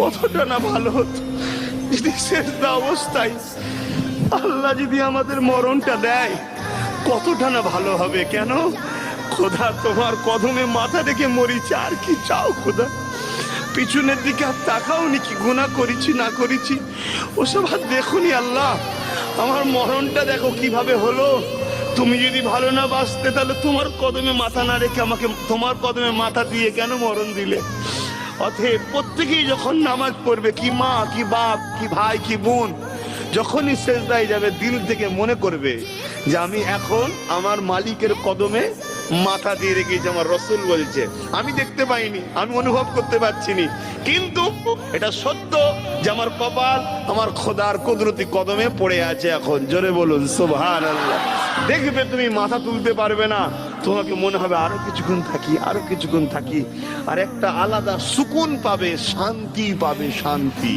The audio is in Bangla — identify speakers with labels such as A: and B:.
A: কতটা না ভালো হতো যদি সেজদা অবস্থায় আল্লাহ যদি আমাদের মরণটা দেয়, কতটা না ভালো হবে। কেন খোদা, তোমার কদমে মাথা রেখে মরিছে, আর কি চাও খোদা? পিছনের দিকে আর তাকাও নি, কি গুনাহ করেছি না করেছি ওসব আর দেখুনি। আল্লাহ, আমার মরণটা দেখো কিভাবে হলো। তুমি যদি ভালো না বাঁচতে, তাহলে তোমার কদমে মাথা না রেখে আমাকে তোমার কদমে মাথা দিয়ে কেন মরণ দিলে? অতএব প্রত্যেকেই যখন নামাজ পড়বে, কি মা, কি বাপ, কি ভাই, কি বোন, যখনই সেজদায় যাবে, দিল থেকে মনে করবে যে আমি এখন আমার মালিকের কদমে মাথা দিয়ে রেখেছি। আমার রসুল বলছে, আমি দেখতে পাইনি, আমি অনুভব করতে পারছিনি, কিন্তু এটা সত্য যে আমার কপাল আমার খোদার কুদরতি কদমে পড়ে আছে এখন। জোরে বলুন সুবহানাল্লাহ। দেখবে তুমি মাথা তুলতে পারবে না, তোমাকে মনে হবে আরো কিছুক্ষণ থাকি, আরো কিছুক্ষণ থাকি, আর একটা আলাদা সুকুন পাবে, শান্তি পাবে, শান্তি।